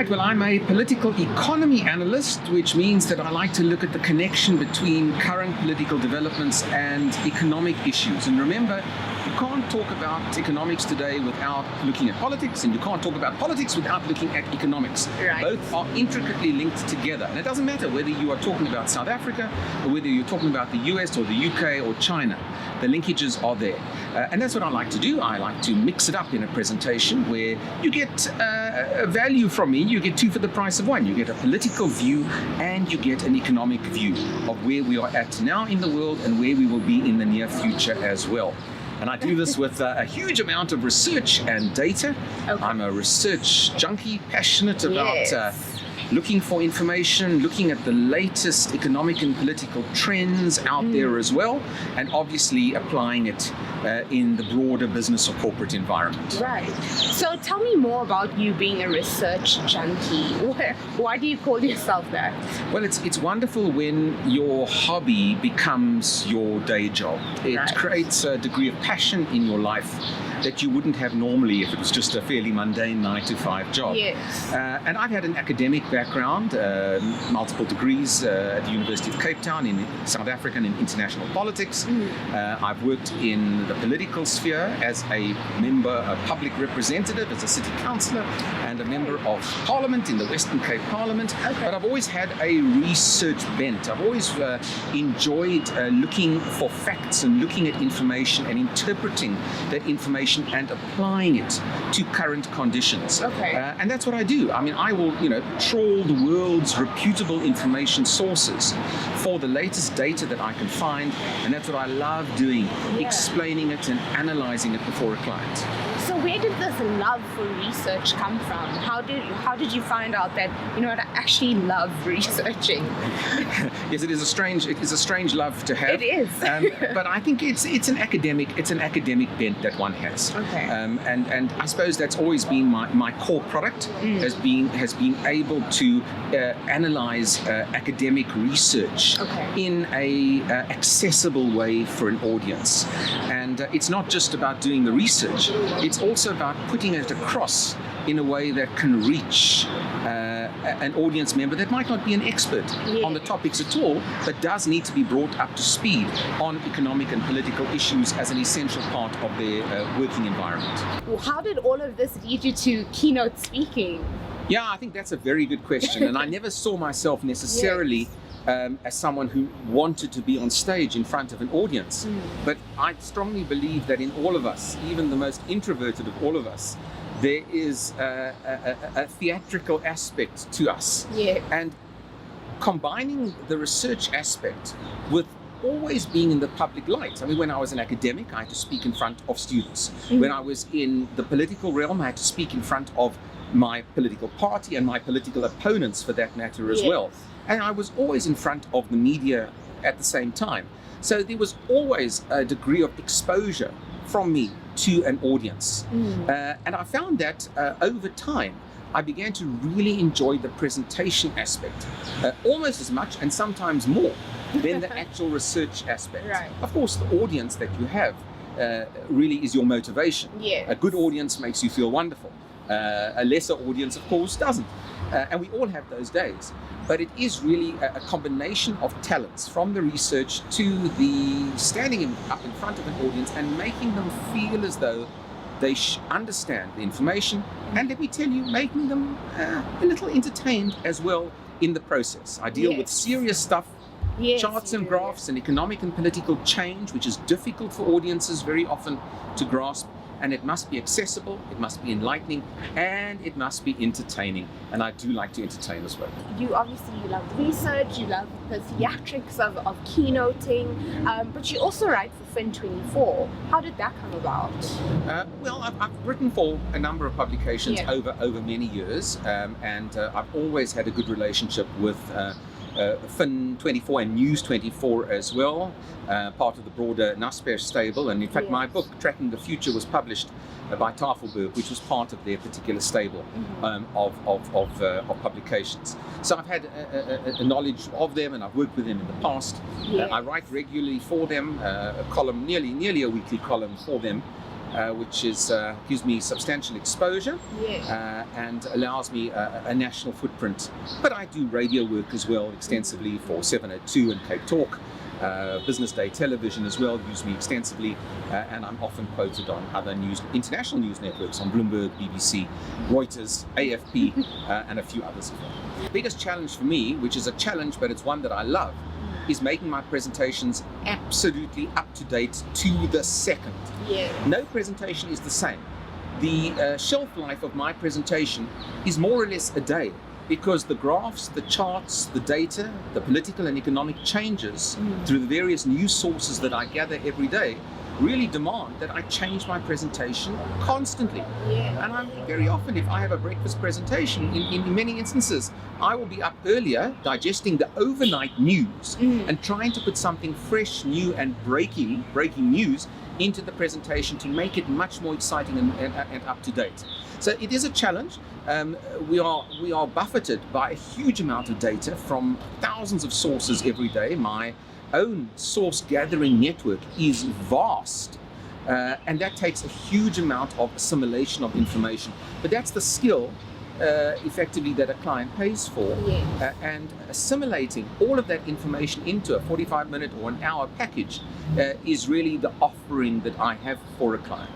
right, well, I'm a political economy analyst, which means that I like to look at the connection between current political developments and economic issues. And remember, you can't talk about economics today without looking at politics, and you can't talk about politics without looking at economics. Right. Both are intricately linked together. And it doesn't matter whether you are talking about South Africa or whether you're talking about the US or the UK or China. The linkages are there. And that's what I like to do. I like to mix it up in a presentation where you get a value from me. You get two for the price of one. You get a political view and you get an economic view of where we are at now in the world and where we will be in the near future as well. And I do this with a huge amount of research and data. Okay. I'm a research junkie, passionate about Yes. looking for information, looking at the latest economic and political trends out there as well, and obviously applying it in the broader business or corporate environment. Right. So tell me more about you being a research junkie. Why do you call yourself that? Well, it's wonderful when your hobby becomes your day job. It Right. creates a degree of passion in your life that you wouldn't have normally if it was just a fairly mundane 9-to-5 job. Yes. And I've had an academic background, multiple degrees at the University of Cape Town in South African and international politics. I've worked in the political sphere as a member, a public representative, as a city councillor, and a member of Parliament in the Western Cape Parliament. Okay. But I've always had a research bent. I've always enjoyed looking for facts and looking at information and interpreting that information and applying it to current conditions. Okay. And that's what I do. I mean, I will, trawl the world's reputable information sources for the latest data that I can find, and that's what I love doing, explaining it and analyzing it before a client. So where did this love for research come from? How did you find out that I actually love researching? Yes, it is a strange love to have. It is. But I think it's an academic bent that one has. Okay. And I suppose that's always been my core product, has been able to analyze academic research in a accessible way for an audience. And it's not just about doing the research, it's also about putting it across in a way that can reach an audience member that might not be an expert on the topics at all, but does need to be brought up to speed on economic and political issues as an essential part of their working environment. Well, how did all of this lead you to Keynote Speaking? Yeah, I think that's a very good question. And I never saw myself necessarily as someone who wanted to be on stage in front of an audience. But I strongly believe that in all of us, even the most introverted of all of us, there is a theatrical aspect to us. Yeah. And combining the research aspect with always being in the public light. I mean, when I was an academic, I had to speak in front of students. When I was in the political realm, I had to speak in front of my political party and my political opponents, for that matter, as well. And I was always in front of the media at the same time. So there was always a degree of exposure from me to an audience. And I found that over time, I began to really enjoy the presentation aspect, almost as much and sometimes more than the actual research aspect. Right. Of course, the audience that you have really is your motivation. Yeah. A good audience makes you feel wonderful. A lesser audience, of course, doesn't. And we all have those days. But it is really a combination of talents, from the research to the standing up in front of an audience and making them feel as though they understand the information, and let me tell you, making them a little entertained as well in the process. I deal with serious stuff, charts and graphs and economic and political change, which is difficult for audiences very often to grasp. And it must be accessible, it must be enlightening, and it must be entertaining. And I do like to entertain as well. You love research, you love the theatrics of keynoting, but you also write for Fin24. How did that come about? Well, I've written for a number of publications over many years, and I've always had a good relationship with Fin24 and News24 as well, part of the broader Naspers stable. And in fact, my book, Tracking the Future, was published by Tafelberg, which was part of their particular stable of publications. So I've had a knowledge of them, and I've worked with them in the past. I write regularly for them, a column, nearly a weekly column for them. which gives me substantial exposure and allows me a national footprint. But I do radio work as well extensively for 702 and Cape Talk. Business Day Television as well use me extensively, and I'm often quoted on other international news networks, on Bloomberg, BBC, Reuters, AFP, and a few others as well. The biggest challenge for me, which is a challenge but it's one that I love, is making my presentations absolutely up to date to the second. No presentation is the same. The shelf life of my presentation is more or less a day, because the graphs, the charts, the data, the political and economic changes through the various news sources that I gather every day really demand that I change my presentation constantly. And I'm very often, if I have a breakfast presentation, in many instances, I will be up earlier digesting the overnight news and trying to put something fresh, new and breaking news into the presentation to make it much more exciting and up to date. So it is a challenge. We are buffeted by a huge amount of data from thousands of sources every day. My own source gathering network is vast, and that takes a huge amount of assimilation of information. But that's the skill effectively that a client pays for, and assimilating all of that information into a 45-minute or an hour package is really the offering that I have for a client.